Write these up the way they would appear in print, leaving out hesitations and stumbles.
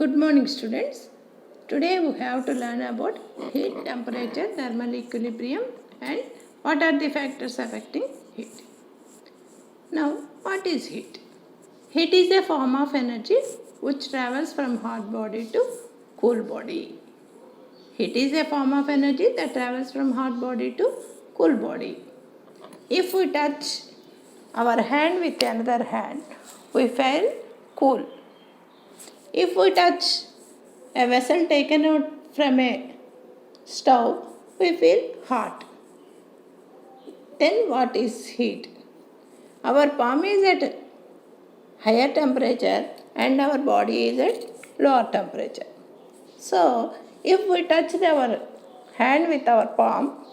Good morning, students. Today we have to learn about heat, temperature, thermal equilibrium, and what are the factors affecting heat. Now, what is heat? Heat is a form of energy which travels from hot body to cool body. Heat is a form of energy that travels from hot body to cool body. If we touch our hand with another hand, we feel cool. If we touch a vessel taken out from a stove, we feel hot. Then what is heat? Our palm is at higher temperature and our body is at lower temperature. So, if we touch our hand with our palm,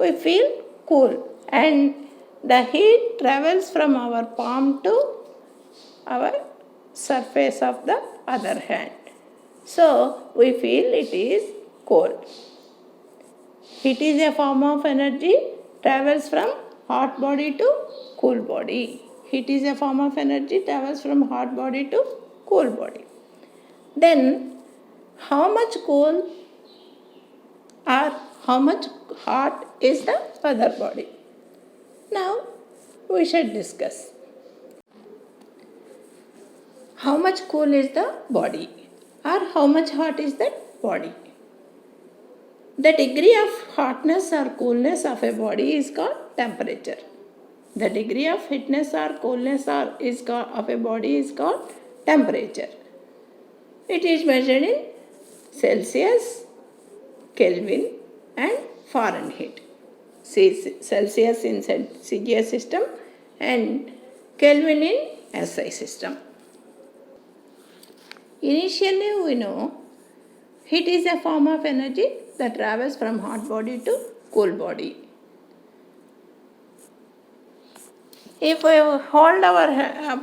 we feel cool and the heat travels from our palm to our surface of the other hand. So, we feel it is cold. Heat is a form of energy, travels from hot body to cool body. Heat is a form of energy, travels from hot body to cool body. Then, how much cool or how much hot is the other body? Now, we should discuss. How much cool is the body or how much hot is that body? The degree of hotness or coolness of a body is called temperature. The degree of hotness or coolness of a body is called temperature. It is measured in Celsius, Kelvin and Fahrenheit. Celsius in CGS system and Kelvin in SI system. Initially we know heat is a form of energy that travels from hot body to cool body. If we hold our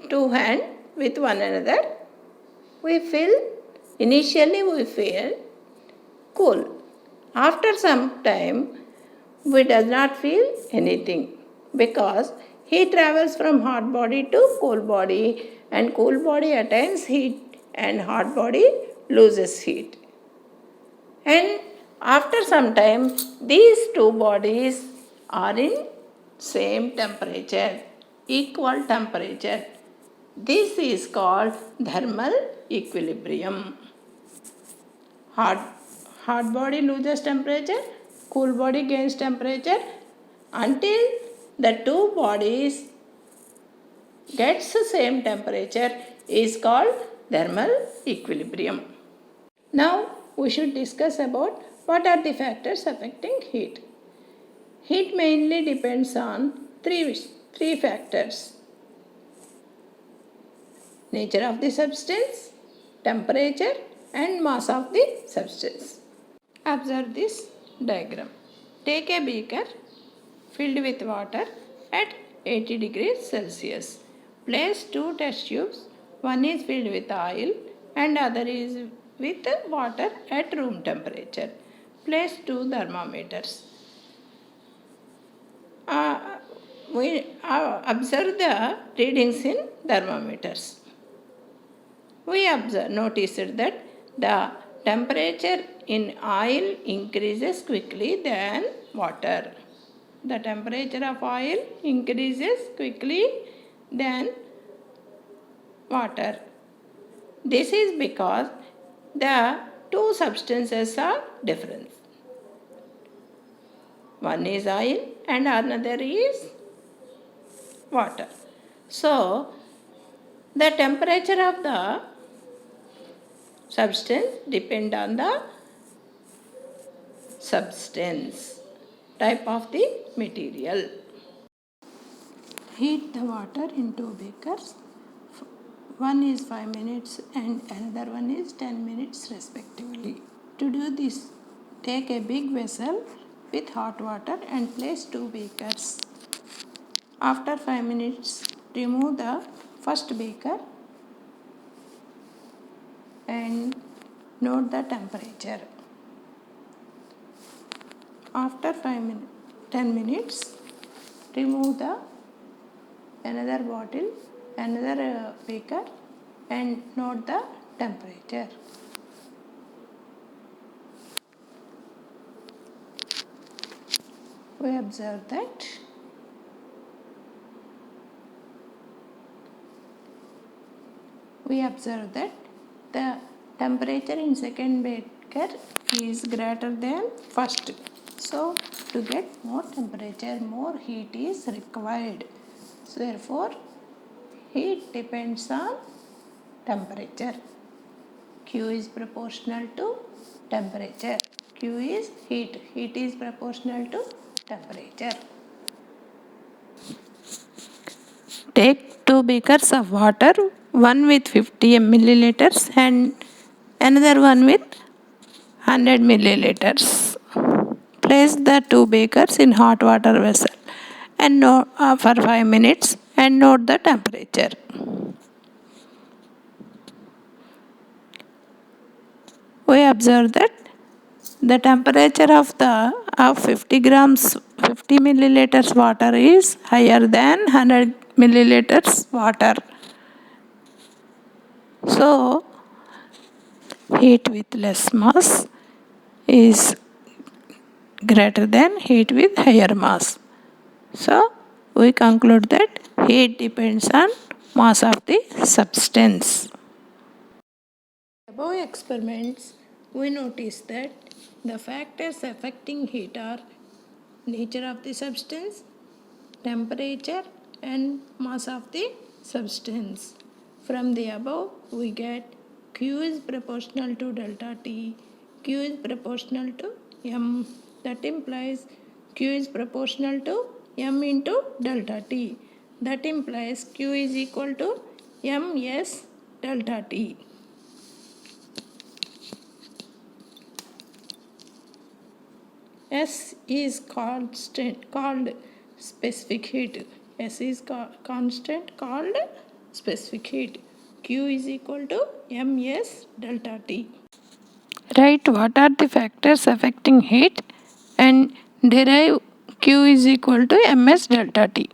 two hands with one another, initially we feel cool. After some time, we does not feel anything because heat travels from hot body to cool body and cool body attains heat and hot body loses heat. And after some time, these two bodies are in same temperature, equal temperature. This is called thermal equilibrium. Hot body loses temperature, cool body gains temperature until the two bodies gets the same temperature is called thermal equilibrium. Now we should discuss about what are the factors affecting heat. Heat mainly depends on three factors: nature of the substance, temperature and mass of the substance. Observe this diagram. Take a beaker filled with water at 80 degrees Celsius. Place two test tubes. One is filled with oil and other is with water at room temperature. Place two thermometers. We observe the readings in thermometers. We noticed that the temperature in oil increases quickly than water. The temperature of oil increases quickly than water. This is because the two substances are different. One is oil and another is water. So, the temperature of the substance depends on the substance, type of the material. Heat the water in two beakers. One is 5 minutes and another one is 10 minutes respectively. To do this, take a big vessel with hot water and place two beakers. After 5 minutes, remove the first beaker and note the temperature. After 10 minutes, remove the another beaker and note the temperature. We observe that the temperature in second beaker is greater than first. So to get more temperature, more heat is required. So therefore, heat depends on temperature. Q is proportional to temperature. Q is heat. Heat is proportional to temperature. Take 2 beakers of water, one with 50 milliliters and another one with 100 milliliters. Place the 2 beakers in hot water vessel and for 5 minutes and note the temperature. We observe that the temperature of 50 grams 50 milliliters water is higher than 100 milliliters water. So heat with less mass is greater than heat with higher mass. So we conclude that heat depends on mass of the substance. Above experiments, we notice that the factors affecting heat are nature of the substance, temperature, and mass of the substance. From the above, we get Q is proportional to delta T, Q is proportional to M. That implies Q is proportional to M into delta T. That implies Q is equal to MS delta T. S is called specific heat. S is constant called specific heat. Q is equal to MS delta T. Write what are the factors affecting heat and derive Q is equal to MS delta T.